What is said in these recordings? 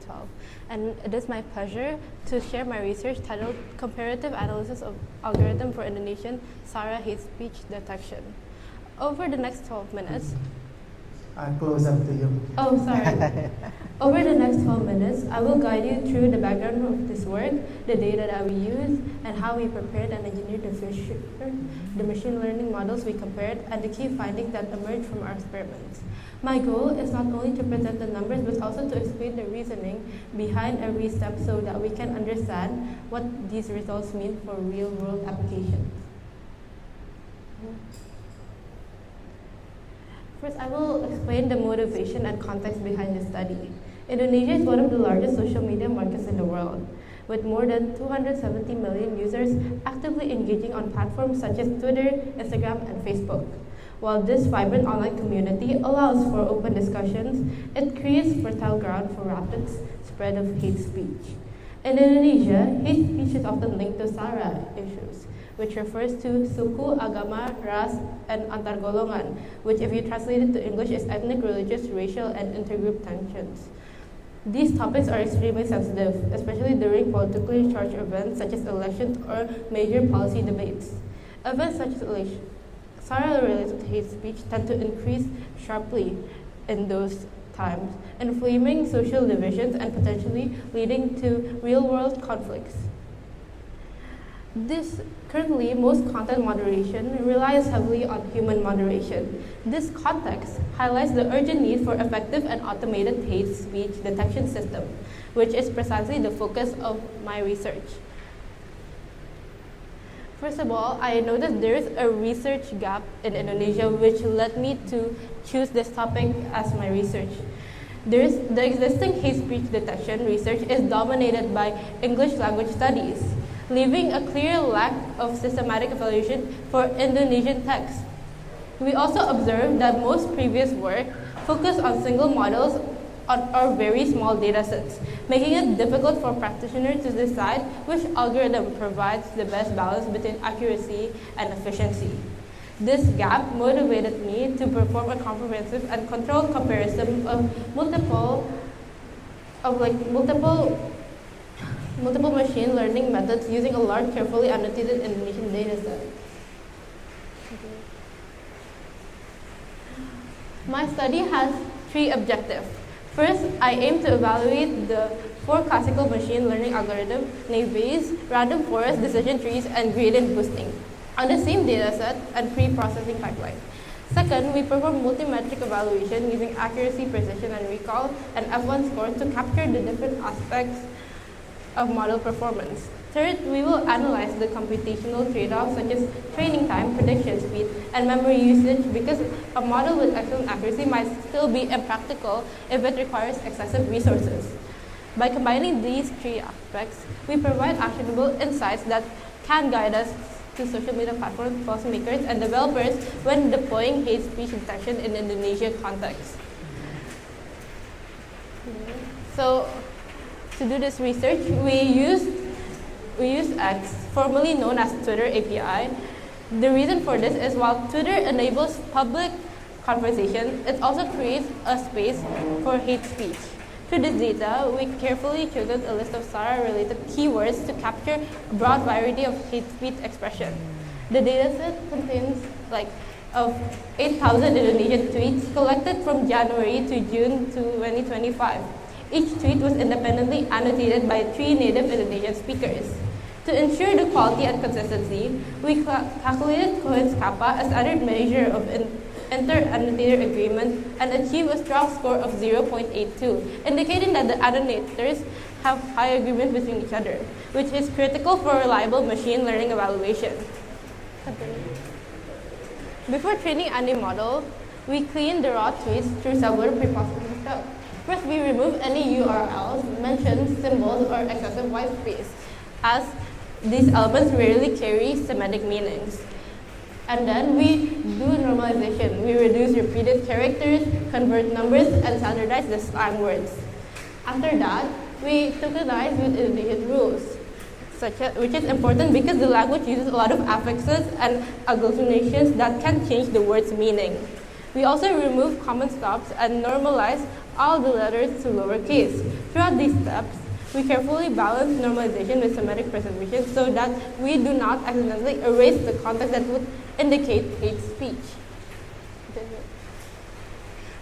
12. And it is my pleasure to share my research titled Comparative Analysis of Algorithm for Indonesian Sara Hate Speech Detection. Over the next 12 minutes, Close up to you. Oh, sorry. Over the next 12 minutes, I will guide you through the background of this work, the data that we use, and how we prepared and engineered the machine learning models we compared, and the key findings that emerged from our experiments. My goal is not only to present the numbers, but also to explain the reasoning behind every step so that we can understand what these results mean for real-world applications. First, I will explain the motivation and context behind the study. Indonesia is one of the largest social media markets in the world, with more than 270 million users actively engaging on platforms such as Twitter, Instagram, and Facebook. While this vibrant online community allows for open discussions, it creates fertile ground for rapid spread of hate speech. In Indonesia, hate speech is often linked to SARA issues, which refers to suku, agama, ras, and antargolongan, which if you translate it to English is ethnic, religious, racial, and intergroup tensions. These topics are extremely sensitive, especially during politically charged events such as elections or major policy debates. Events such as SARA-related hate speech tend to increase sharply in those times, inflaming social divisions and potentially leading to real-world conflicts. Currently, most content moderation relies heavily on human moderation. This context highlights the urgent need for effective and automated hate speech detection system, which is precisely the focus of my research. First of all, I noticed there is a research gap in Indonesia, which led me to choose this topic as my research. The existing hate speech detection research is dominated by English language studies, leaving a clear lack of systematic evaluation for Indonesian text. We also observed that most previous work focused on single models or very small data sets, making it difficult for practitioners to decide which algorithm provides the best balance between accuracy and efficiency. This gap motivated me to perform a comprehensive and controlled comparison of multiple machine learning methods using a large, carefully annotated Indonesian dataset. My study has 3 objectives. First, I aim to evaluate the 4 classical machine learning algorithms, named Bayes, random forest, decision trees, and gradient boosting, on the same dataset and pre-processing pipeline. Second, we perform multimetric evaluation using accuracy, precision, and recall, and F1 scores to capture the different aspects of model performance. Third, we will analyze the computational trade-offs such as training time, prediction speed, and memory usage, because a model with excellent accuracy might still be impractical if it requires excessive resources. By combining these 3 aspects, we provide actionable insights that can guide us to social media platforms, policymakers, and developers when deploying hate speech detection in Indonesia context. So, to do this research, we used X, formerly known as Twitter API. The reason for this is while Twitter enables public conversation, it also creates a space for hate speech. Through this data, we carefully chosen a list of SARA-related keywords to capture a broad variety of hate speech expression. The dataset contains of 8,000 Indonesian tweets collected from January to June 2025. Each tweet was independently annotated by 3 native Indonesian speakers. To ensure the quality and consistency, we calculated Cohen's kappa, a standard measure of inter-annotator agreement, and achieved a strong score of 0.82, indicating that the annotators have high agreement between each other, which is critical for reliable machine learning evaluation. Before training any model, we clean the raw tweets through several pre-processing steps. First, we remove any URLs, mentions, symbols, or excessive white space, as these elements rarely carry semantic meanings. And then we do normalization. We reduce repeated characters, convert numbers, and standardize the slang words. After that, we tokenize with Indonesian rules, which is important because the language uses a lot of affixes and agglutinations that can change the word's meaning. We also remove common stops and normalize all the letters to lowercase. Throughout these steps, we carefully balance normalization with semantic preservation so that we do not accidentally erase the context that would indicate hate speech.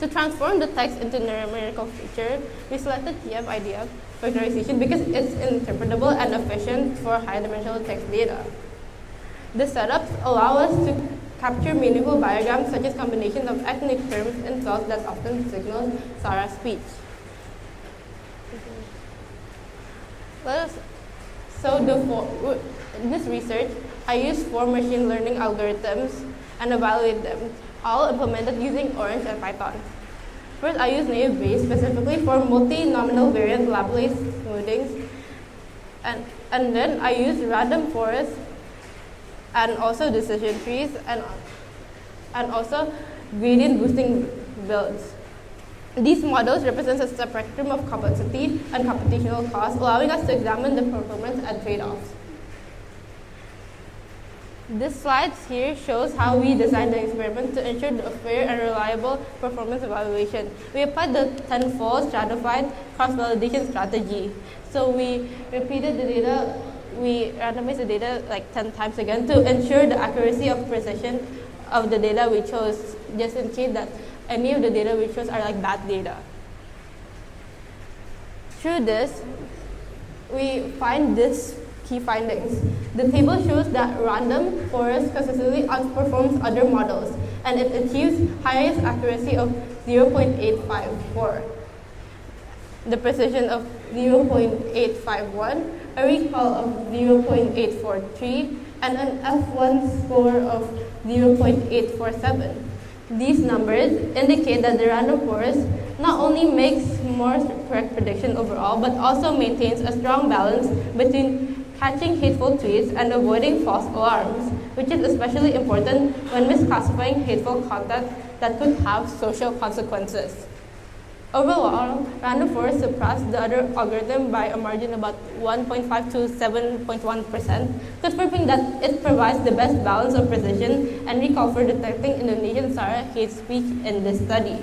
To transform the text into numerical feature, we selected TF-IDF factorization because it's interpretable and efficient for high-dimensional text data. The setups allow us to capture meaningful biograms such as combinations of ethnic terms and thoughts that often signal Sarah's speech. In this research, I used 4 machine learning algorithms and evaluated them, all implemented using Orange and Python. First, I used native Bayes specifically for multi-nominal variant Laplace smoothings, and then I used random forests and also decision trees and also gradient boosting builds. These models represent a spectrum of complexity and computational cost, allowing us to examine the performance and trade-offs. This slide here shows how we designed the experiment to ensure a fair and reliable performance evaluation. We applied the tenfold stratified cross-validation strategy. So we repeated the data, we randomized the data like 10 times again to ensure the accuracy of precision of the data we chose, just in case that any of the data we chose are like bad data. Through this, we find this key findings. The table shows that random forest consistently outperforms other models, and it achieves highest accuracy of 0.854, the precision of 0.851, a recall of 0.843, and an F1 score of 0.847. These numbers indicate that the random forest not only makes more correct prediction overall, but also maintains a strong balance between catching hateful tweets and avoiding false alarms, which is especially important when misclassifying hateful content that could have social consequences. Overall, random forest surpassed the other algorithm by a margin about 1.5 to 7.1%, confirming that it provides the best balance of precision and recall for detecting Indonesian Sara hate speech in this study.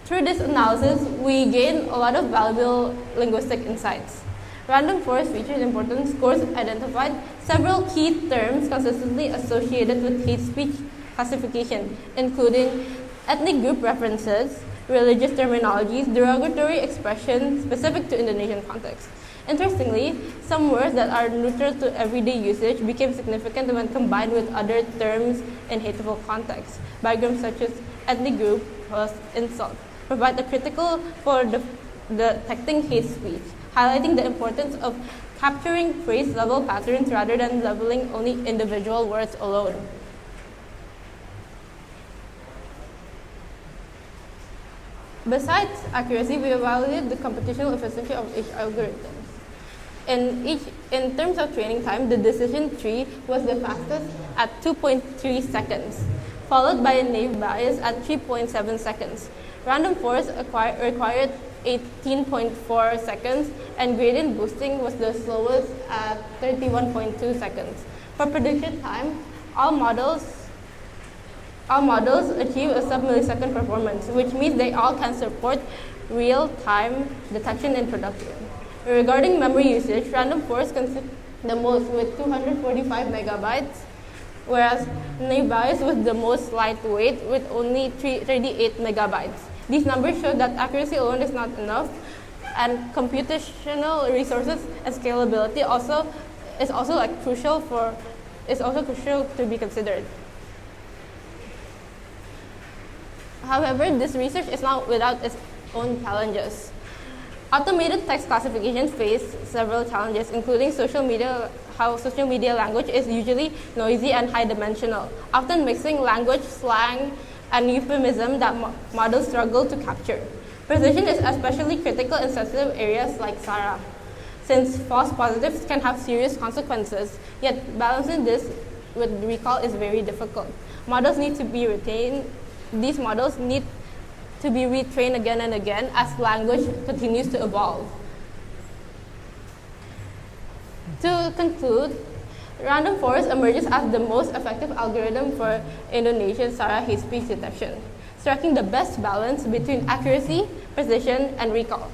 Through this analysis, we gained a lot of valuable linguistic insights. Random forest features important scores identified several key terms consistently associated with hate speech classification, including ethnic group references, religious terminologies, derogatory expressions specific to Indonesian context. Interestingly, some words that are neutral to everyday usage became significant when combined with other terms in hateful contexts. Diagrams such as ethnic group plus insult provide a critical for detecting hate speech, highlighting the importance of capturing phrase-level patterns rather than leveling only individual words alone. Besides accuracy, we evaluated the computational efficiency of each algorithm. In terms of training time, the decision tree was the fastest at 2.3 seconds, followed by a naive Bayes at 3.7 seconds. Random forest required 18.4 seconds, and gradient boosting was the slowest at 31.2 seconds. For prediction time, all models achieve a sub-millisecond performance, which means they all can support real-time detection in production. Regarding memory usage, random forest consumes the most with 245 megabytes, whereas naive Bayes was the most lightweight with only 38 megabytes. These numbers show that accuracy alone is not enough, and computational resources and scalability is also crucial to be considered. However, this research is not without its own challenges. Automated text classification face several challenges, including how social media language is usually noisy and high-dimensional, often mixing language, slang, and euphemism that models struggle to capture. Precision is especially critical in sensitive areas like Sara, since false positives can have serious consequences, yet balancing this with recall is very difficult. These models need to be retrained again and again as language continues to evolve. To conclude, Random forest emerges as the most effective algorithm for Indonesian SARA hate speech detection, striking the best balance between accuracy, precision, and recall.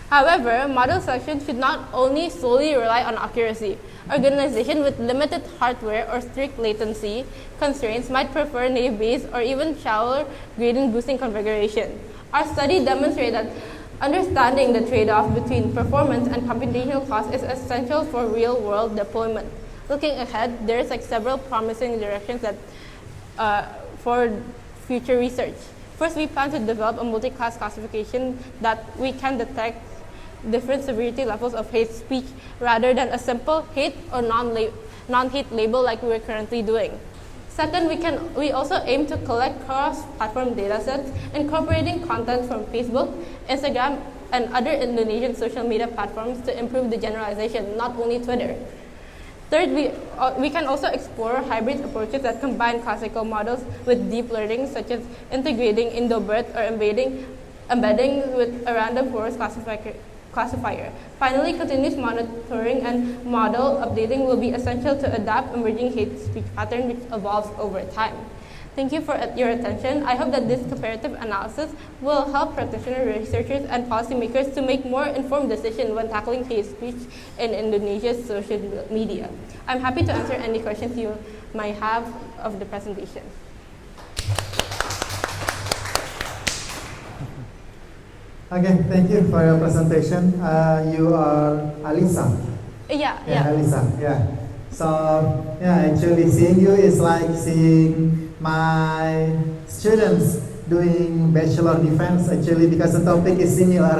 However, model selection should not only solely rely on accuracy. Organizations with limited hardware or strict latency constraints might prefer naive-based or even shallow gradient boosting configuration. Our study demonstrated that understanding the trade-off between performance and computational cost is essential for real-world deployment. Looking ahead, there's several promising directions that for future research. First, we plan to develop a multi-class classification that we can detect different severity levels of hate speech rather than a simple hate or non-hate label like we're currently doing. Second, we also aim to collect cross-platform datasets incorporating content from Facebook, Instagram, and other Indonesian social media platforms to improve the generalization, not only Twitter. Third, we can also explore hybrid approaches that combine classical models with deep learning, such as integrating Indo-BERT or embedding with a random forest classifier. Finally, continuous monitoring and model updating will be essential to adapt emerging hate speech pattern which evolves over time. Thank you for your attention. I hope that this comparative analysis will help practitioner researchers and policymakers to make more informed decisions when tackling hate speech in Indonesia's social media. I'm happy to answer any questions you might have of the presentation. Okay, thank you for your presentation. You are Allysa. Yeah. Allysa. Yeah. So actually seeing you is like seeing my students doing bachelor defense actually because the topic is similar.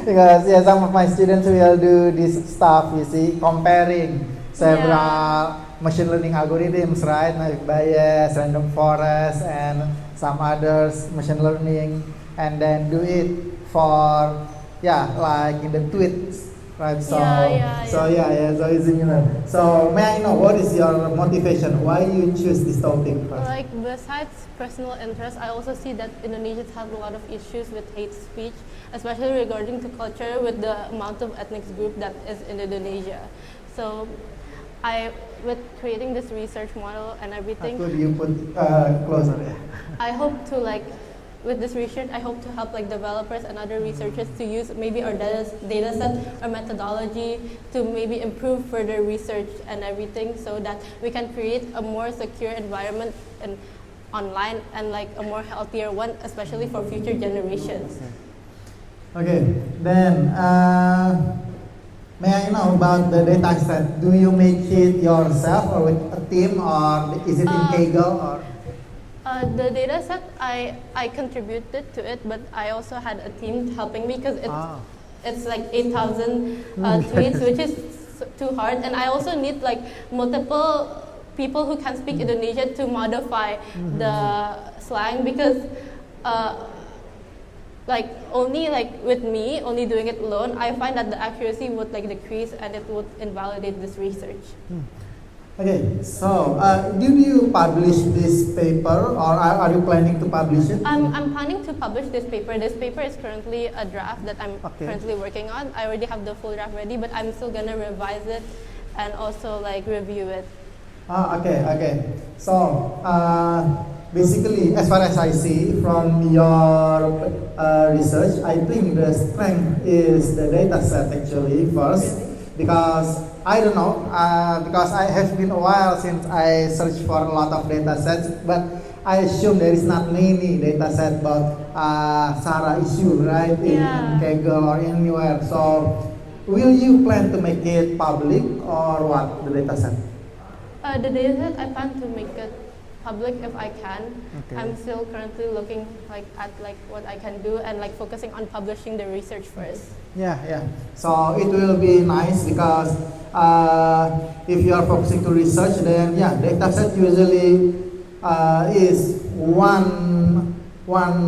Because some of my students will do this stuff, you see, comparing several machine learning algorithms, right? Like bias, random forest, and some others machine learning, and then do it for like in the tweets. Right, so it's similar. So may I know what is your motivation? Why you choose this topic first? Like besides personal interest, I also see that Indonesia has a lot of issues with hate speech, especially regarding to culture with the amount of ethnic group that is in Indonesia. So with creating this research model and everything, could you put closer? I hope to with this research, I hope to help developers and other researchers to use maybe our data set or methodology to maybe improve further research and everything so that we can create a more secure environment and online and a more healthier one, especially for future generations. Okay, then may I know about the data set? Do you make it yourself or with a team, or is it in Kaggle or? The data set, I contributed to it, but I also had a team helping me because it's 8,000 tweets, which is too hard. And I also need multiple people who can speak Indonesian to modify the slang because only with me, only doing it alone, I find that the accuracy would decrease and it would invalidate this research. Okay, so did you publish this paper, or are you planning to publish it? I'm planning to publish this paper. This paper is currently a draft that I'm currently working on. I already have the full draft ready, but I'm still gonna revise it and also review it. Okay. So basically, as far as I see from your research, I think the strength is the data set actually first, because I don't know, because I have been a while since I searched for a lot of data sets, but I assume there is not many data sets about SARA issue, right, in Kaggle or anywhere. So will you plan to make it public or what, the data set? The data set, I plan to make it public if I can. Okay. I'm still currently looking at what I can do and focusing on publishing the research first. Yeah. So it will be nice because if you are focusing to research, then data set usually is one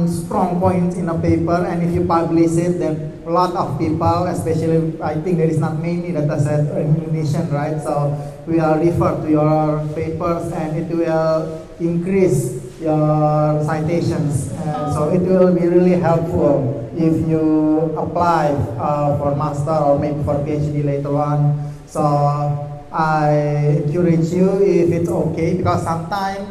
strong point in a paper, and if you publish it, then a lot of people, especially I think there is not many data set in Indonesian, right? So we will refer to your papers and it will increase your citations. So it will be really helpful if you apply for master or maybe for PhD later on. So I encourage you if it's okay, because sometimes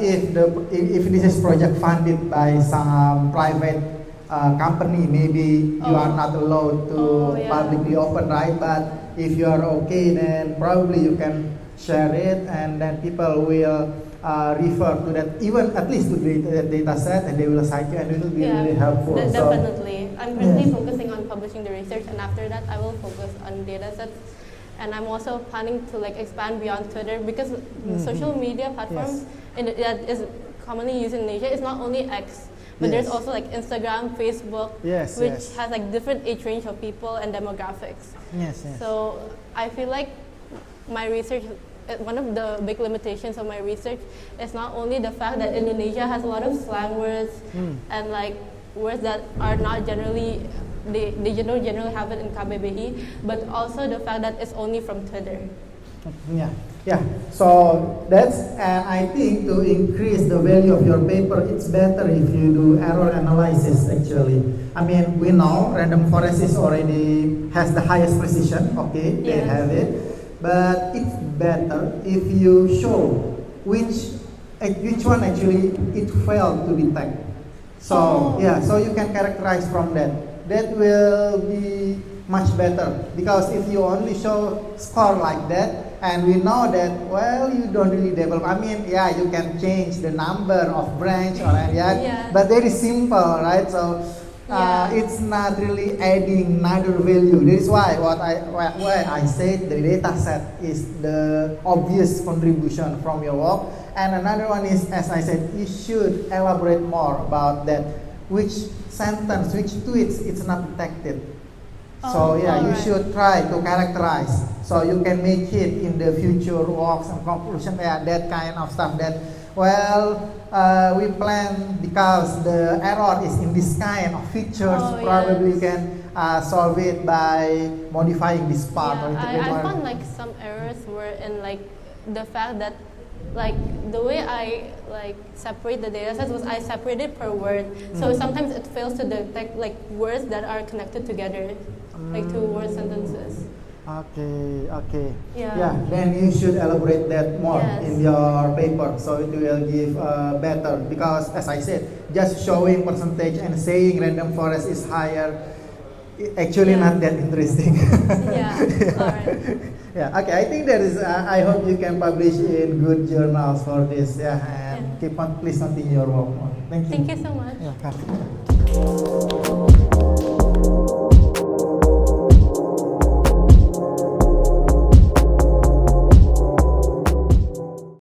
if this is project funded by some private company, maybe you are not allowed to publicly open, right? But if you are okay, then probably you can share it, and then people will refer to that, even at least to the data set, and they will cite you, and it will be really helpful. Definitely. I'm currently focusing on publishing the research, and after that I will focus on data sets. And I'm also planning to expand beyond Twitter, because social media platforms that is commonly used in Indonesia is not only X, but there's also Instagram, Facebook, which has different age range of people and demographics. So I feel like my research, one of the big limitations of my research is not only the fact that Indonesia has a lot of slang words and words that are not generally, they don't generally have it in KBBI, but also the fact that it's only from Twitter. So that's, and I think to increase the value of your paper, it's better if you do error analysis actually. I mean, we know random forest is already has the highest precision, they have it. But it's better if you show which one actually it failed to detect. So so you can characterize from that. That will be much better, because if you only show score like that, and we know that, well, you don't really develop. I mean, you can change the number of branch or but very simple, right? So it's not really adding neither value. That is why why I said the data set is the obvious contribution from your work. And another one is, as I said, you should elaborate more about that. Which sentence, which tweets it's not detected. So you should try to characterize, so you can make it in the future works and conclusion. That kind of stuff. That we plan, because the error is in this kind of features. Probably can solve it by modifying this part. I found some errors were in the fact that the way I separate the data sets was I separated per word. So sometimes it fails to detect words that are connected together, two word sentences. Okay. Then you should elaborate that more in your paper, so it will give better. Because as I said, just showing percentage and saying random forest is higher, actually not that interesting. Alright. Okay. I think that is. I hope you can publish in good journals for this. And keep on. Please continue your work. Thank you. Thank you so much.